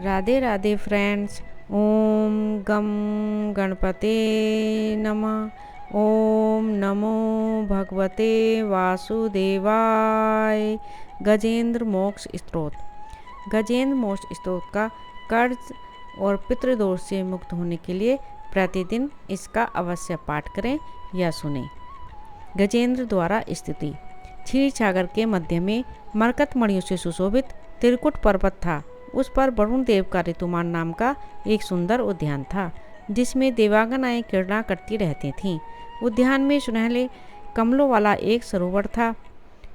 Radhe Radhe friends. ओम गम गणपते नमः। ओम नमो भगवते वासुदेवाय। गजेंद्र मोक्ष स्तोत्र। गजेंद्र मोक्ष स्तोत्र का कर्ज और पितृदोष से मुक्त होने के लिए प्रतिदिन इसका अवश्य पाठ करें या सुनें। गजेंद्र द्वारा स्तुति। क्षीर सागर के मध्य में मरकत मणियों से सुशोभित त्रिकुट पर्वत था। उस पर वरुण देव का ऋतुमान नाम का एक सुंदर उद्यान था, जिसमें देवांगनाएं क्रीड़ा करती रहती थीं। उद्यान में सुनहले कमलों वाला एक सरोवर था।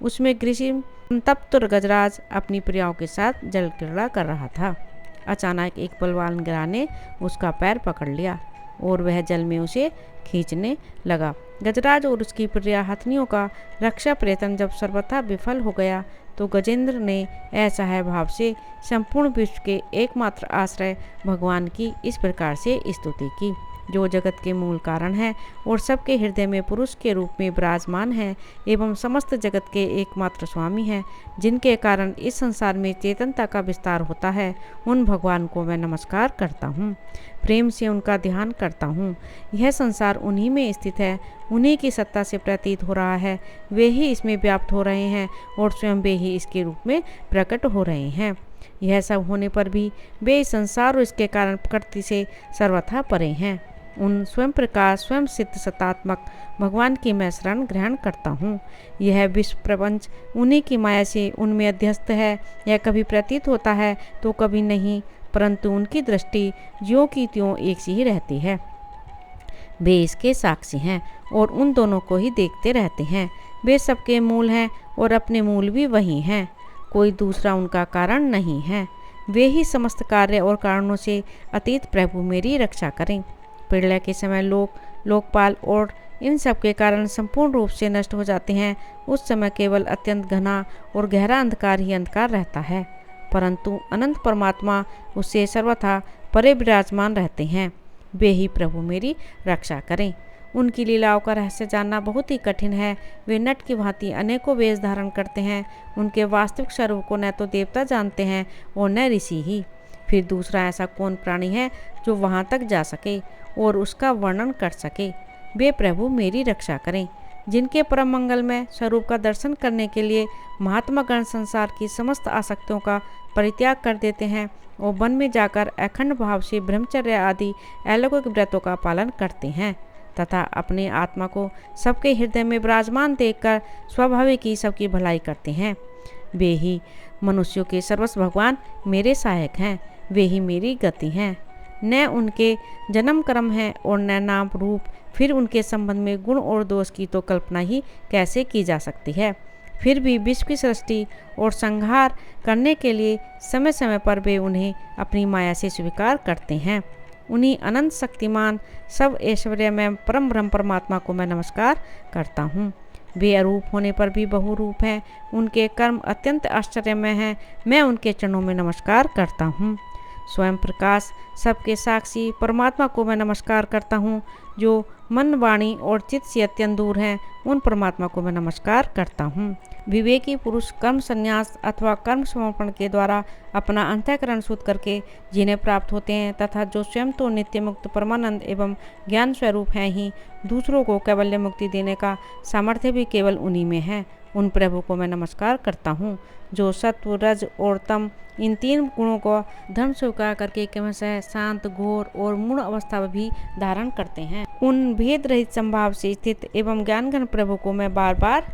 उसमें ग्रीष्म संतप्त गजराज अपनी प्रियाओं के साथ जल क्रीड़ा कर रहा था। अचानक एक बलवान ग्राह ने उसका पैर पकड़ लिया और वह जल में उसे खींचने लगा। गजराज और उसकी प्रिया हथनियों का रक्षा प्रयत्न जब सर्वथा विफल हो गया तो गजेंद्र ने असहाय भाव से संपूर्ण विश्व के एकमात्र आश्रय भगवान की इस प्रकार से स्तुति की, जो जगत के मूल कारण है और सबके हृदय में पुरुष के रूप में विराजमान है एवं समस्त जगत के एकमात्र स्वामी हैं, जिनके कारण इस संसार में चेतनता का विस्तार होता है। उन भगवान को मैं नमस्कार करता हूँ, प्रेम से उनका ध्यान करता हूँ। यह संसार उन्हीं में स्थित है, उन्हीं की सत्ता से प्रतीत हो रहा है। वे ही इसमें व्याप्त हो रहे हैं और स्वयं वे ही इसके रूप में प्रकट हो रहे हैं। यह सब होने पर भी वे इस संसार और इसके कारण प्रकृति से सर्वथा परे हैं। उन स्वयं प्रकाश स्वयं सिद्ध सत्तात्मक भगवान की मैं शरण ग्रहण करता हूँ। यह विश्व प्रपंच उन्हीं की माया से उनमें अध्यस्त है। यह कभी प्रतीत होता है तो कभी नहीं, परंतु उनकी दृष्टि ज्यों की त्यों एक सी ही रहती है। वे इसके साक्षी हैं और उन दोनों को ही देखते रहते हैं। वे सबके मूल हैं और अपने मूल भी वही हैं, कोई दूसरा उनका कारण नहीं है। वे ही समस्त कार्य और कारणों से अतीत प्रभु मेरी रक्षा करें। प्रलय के समय लोकपाल और इन सब के कारण संपूर्ण रूप से नष्ट हो जाते हैं। उस समय केवल अत्यंत घना और गहरा अंधकार ही अंधकार रहता है, परंतु अनंत परमात्मा उससे सर्वथा परे विराजमान रहते हैं। वे ही प्रभु मेरी रक्षा करें। उनकी लीलाओं का रहस्य जानना बहुत ही कठिन है। वे नट की भांति अनेकों वेश धारण करते हैं। उनके वास्तविक स्वरूप को न तो देवता जानते हैं और न ऋषि ही। फिर दूसरा ऐसा कौन प्राणी है जो वहां तक जा सके और उसका वर्णन कर सके। वे प्रभु मेरी रक्षा करें, जिनके परम मंगलमय स्वरूप का दर्शन करने के लिए महात्मा गण संसार की समस्त आसक्तियों का परित्याग कर देते हैं और वन में जाकर अखंड भाव से ब्रह्मचर्य आदि अलौकिक व्रतों का पालन करते हैं तथा अपने आत्मा को सबके हृदय में विराजमान देखकर स्वाभाविक ही सबकी भलाई करते हैं। वे ही मनुष्यों के सर्वस्व भगवान मेरे सहायक हैं। वे ही मेरी गति हैं, न उनके जन्म कर्म है और न नाम रूप। फिर उनके संबंध में गुण और दोष की तो कल्पना ही कैसे की जा सकती है। फिर भी विश्व की सृष्टि और संहार करने के लिए समय समय पर वे उन्हें अपनी माया से स्वीकार करते हैं। उन्हीं अनंत शक्तिमान सब ऐश्वर्यमय परम ब्रह्म परमात्मा को मैं नमस्कार करता हूँ। वे अरूप होने पर भी बहुरूप हैं। उनके कर्म अत्यंत आश्चर्यमय हैं। मैं उनके चरणों में नमस्कार करता हूँ। स्वयं प्रकाश सबके साक्षी परमात्मा को मैं नमस्कार करता हूँ, जो मन वाणी और चित्त से अत्यंत दूर हैं। उन परमात्मा को मैं नमस्कार करता हूँ। विवेकी पुरुष कर्म संन्यास अथवा कर्म समर्पण के द्वारा अपना अंतःकरण शुद्ध करके जिन्हें प्राप्त होते हैं तथा जो स्वयं तो नित्य मुक्त परमानंद एवं ज्ञान स्वरूप हैं ही, दूसरों को कैवल्य मुक्ति देने का सामर्थ्य भी केवल उन्हीं में है। उन प्रभु को मैं नमस्कार करता हूँ, जो सत्व रज और तम इन तीन गुणों को धर्म स्वीकार करके क्रमशः शांत घोर और मूढ़ अवस्था भी धारण करते हैं। उन भेद रहित संभाव से स्थित एवं ज्ञानघन प्रभु को मैं बार बार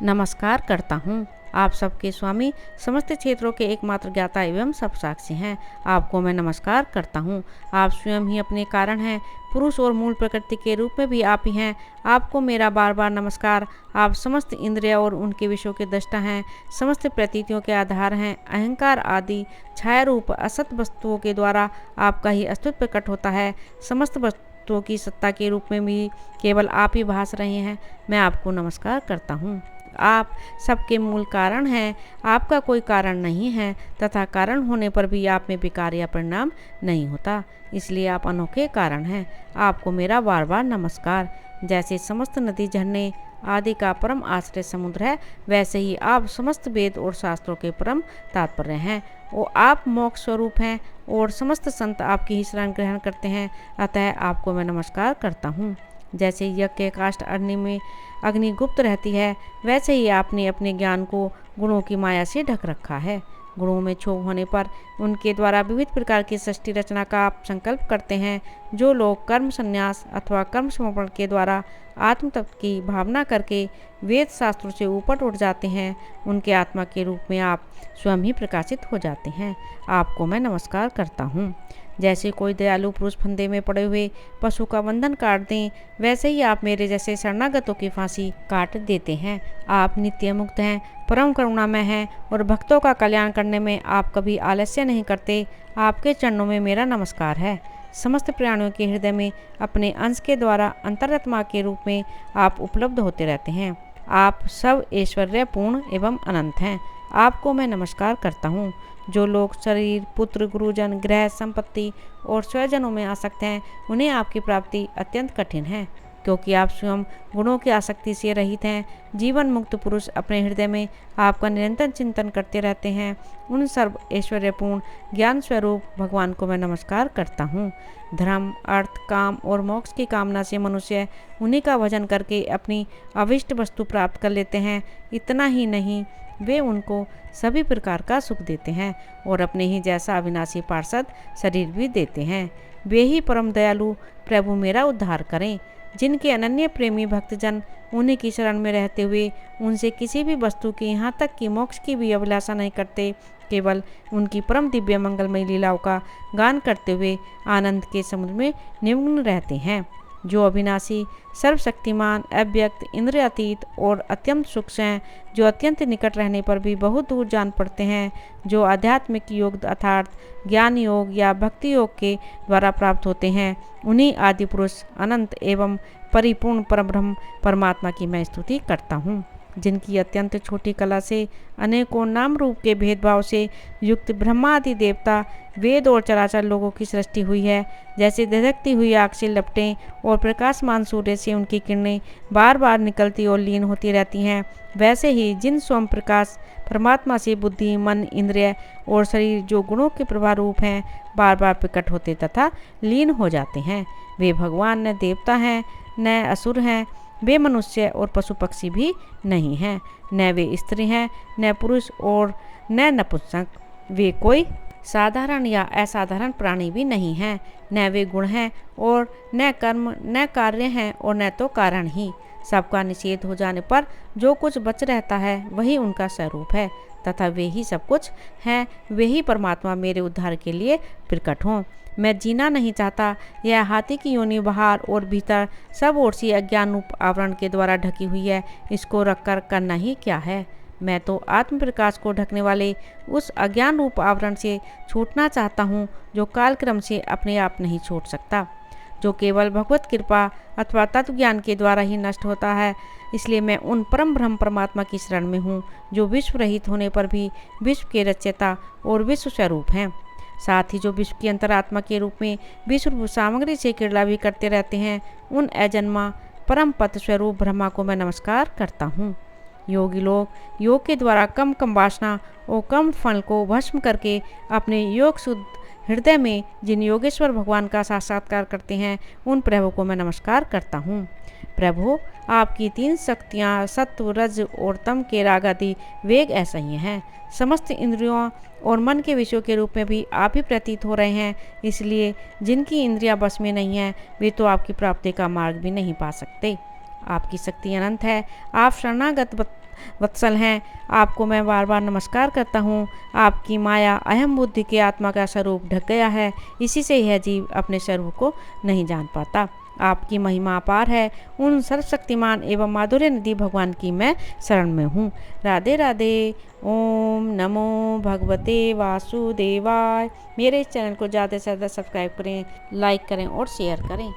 नमस्कार करता हूँ। आप सबके स्वामी समस्त क्षेत्रों के एकमात्र ज्ञाता एवं सब साक्षी हैं। आपको मैं नमस्कार करता हूँ। आप स्वयं ही अपने कारण हैं। पुरुष और मूल प्रकृति के रूप में भी आप ही हैं। आपको मेरा बार बार नमस्कार। आप समस्त इंद्रिय और उनके विषयों के दृष्टा हैं, समस्त प्रतीतियों के आधार हैं। अहंकार आदि छाया रूप असत वस्तुओं के द्वारा आपका ही अस्तित्व प्रकट होता है। समस्त वस्तुओं की सत्ता के रूप में भी केवल आप ही भास रहे हैं। मैं आपको नमस्कार करता हूँ। आप सबके मूल कारण हैं। आपका कोई कारण नहीं है तथा कारण होने पर भी आप में विकार या परिणाम नहीं होता, इसलिए आप अनोखे कारण हैं। आपको मेरा बार बार नमस्कार। जैसे समस्त नदी झरने आदि का परम आश्रय समुद्र है, वैसे ही आप समस्त वेद और शास्त्रों के परम तात्पर्य हैं। और आप मोक्ष स्वरूप हैं और समस्त संत आपकी ही शरण ग्रहण करते हैं, अतः आपको मैं नमस्कार करता हूँ। जैसे यज्ञ के काष्ठ अग्नि में अग्नि गुप्त रहती है, वैसे ही आपने अपने ज्ञान को गुणों की माया से ढक रखा है। गुणों में क्षोभ होने पर उनके द्वारा विविध प्रकार की सृष्टि रचना का आप संकल्प करते हैं। जो लोग कर्म संन्यास अथवा कर्म समर्पण के द्वारा आत्म तत्व की भावना करके वेद शास्त्रों से ऊपर उठ जाते हैं, उनके आत्मा के रूप में आप स्वयं ही प्रकाशित हो जाते हैं। आपको मैं नमस्कार करता हूँ। जैसे कोई दयालु पुरुष फंदे में पड़े हुए पशु का बंधन काट दें, वैसे ही आप मेरे जैसे शरणागतों की फांसी काट देते हैं। आप नित्य मुक्त हैं, परम करुणामय हैं और भक्तों का कल्याण करने में आप कभी आलस्य नहीं करते। आपके चरणों में मेरा नमस्कार है। समस्त प्राणियों के हृदय में अपने अंश के द्वारा अंतरात्मा के रूप में आप उपलब्ध होते रहते हैं। आप सब ऐश्वर्यपूर्ण एवं अनंत हैं। आपको मैं नमस्कार करता हूँ। जो लोग शरीर, पुत्र, गुरुजन, गृह, संपत्ति और स्वजनों में आसक्त हैं, उन्हें आपकी प्राप्ति अत्यंत कठिन है, क्योंकि आप स्वयं गुणों की आसक्ति से रहित हैं। जीवन मुक्त पुरुष अपने हृदय में आपका निरंतर चिंतन करते रहते हैं। उन सर्व ऐश्वर्यपूर्ण ज्ञान स्वरूप भगवान को मैं नमस्कार करता हूँ। धर्म, अर्थ, काम और मोक्ष की कामना से मनुष्य उन्हीं का भजन करके अपनी अभिष्ट वस्तु प्राप्त कर लेते हैं। इतना ही नहीं, वे उनको सभी प्रकार का सुख देते हैं और अपने ही जैसा अविनाशी पार्षद शरीर भी देते हैं। वे ही परम दयालु प्रभु मेरा उद्धार करें। जिनके अनन्य प्रेमी भक्तजन उन्हीं की शरण में रहते हुए उनसे किसी भी वस्तु की, यहाँ तक कि मोक्ष की भी अभिलाषा नहीं करते, केवल उनकी परम दिव्य मंगलमयी लीलाओं का गान करते हुए आनंद के समुद्र में निमग्न रहते हैं। जो अविनाशी, सर्वशक्तिमान, अव्यक्त, इंद्रियातीत और अत्यंत सूक्ष्म हैं, जो अत्यंत निकट रहने पर भी बहुत दूर जान पड़ते हैं, जो आध्यात्मिक योग अर्थात ज्ञान योग या भक्ति योग के द्वारा प्राप्त होते हैं, उन्हीं आदि पुरुष अनंत एवं परिपूर्ण परब्रह्म परमात्मा की मैं स्तुति करता हूँ। जिनकी अत्यंत छोटी कला से अनेकों नाम रूप के भेदभाव से युक्त ब्रह्मादि देवता, वेद और चराचर लोगों की सृष्टि हुई है। जैसे धधकती हुई आग से लपटें और प्रकाशमान सूर्य से उनकी किरणें बार बार निकलती और लीन होती रहती हैं, वैसे ही जिन स्वयं प्रकाश परमात्मा से बुद्धि, मन, इंद्रिय और शरीर जो गुणों के प्रभा रूप हैं, बार बार प्रकट होते तथा लीन हो जाते हैं, वे भगवान न देवता हैं न असुर हैं। वे मनुष्य और पशु पक्षी भी नहीं हैं, न वे स्त्री हैं न पुरुष और न नपुंसक। वे कोई साधारण या असाधारण प्राणी भी नहीं हैं, न वे गुण हैं और न कर्म, न कार्य हैं और न तो कारण ही। सबका निषेध हो जाने पर जो कुछ बच रहता है वही उनका स्वरूप है, तथा वे ही सब कुछ हैं। वे ही परमात्मा मेरे उद्धार के लिए प्रकट हों। मैं जीना नहीं चाहता। यह हाथी की योनि बाहर और भीतर सब ओर से अज्ञान रूप आवरण के द्वारा ढकी हुई है, इसको रखकर करना ही क्या है। मैं तो आत्म प्रकाश को ढकने वाले उस अज्ञान रूप आवरण से छूटना चाहता हूँ, जो कालक्रम से अपने आप नहीं छूट सकता, जो केवल भगवत कृपा अथवा तत्व ज्ञान के द्वारा ही नष्ट होता है। इसलिए मैं उन परम ब्रह्म परमात्मा की शरण में हूँ, जो विश्व रहित होने पर भी विश्व के रचयिता और विश्व स्वरूप हैं। साथ ही जो विश्व की अंतरात्मा के रूप में विश्व सामग्री से क्रीड़ा भी करते रहते हैं, उन अजन्मा परम पद स्वरूप ब्रह्मा को मैं नमस्कार करता हूँ। योगी लोग योग के द्वारा कम कम वासना और कम फल को भस्म करके अपने योग शुद्ध हृदय में जिन योगेश्वर भगवान का साक्षात्कार करते हैं, उन प्रभु को मैं नमस्कार करता हूँ। प्रभु, आपकी तीन शक्तियाँ सत्व, रज और तम के राग आदि वेग ऐसा ही हैं। समस्त इंद्रियों और मन के विषयों के रूप में भी आप ही प्रतीत हो रहे हैं। इसलिए जिनकी इंद्रियां बस में नहीं हैं, वे तो आपकी प्राप्ति का मार्ग भी नहीं पा सकते। आपकी शक्ति अनंत है। आप शरणागत वत्सल हैं। आपको मैं बार बार नमस्कार करता हूँ। आपकी माया अहम बुद्धि के आत्मा का स्वरूप ढक गया है, इसी से यह जीव अपने स्वरूप को नहीं जान पाता। आपकी महिमा अपार है। उन सर्वशक्तिमान एवं माधुर्य नदी भगवान की मैं शरण में हूँ। राधे राधे। ओम नमो भगवते वासुदेवाय। मेरे इस चैनल को ज़्यादा से ज़्यादा सब्सक्राइब करें, लाइक करें और शेयर करें।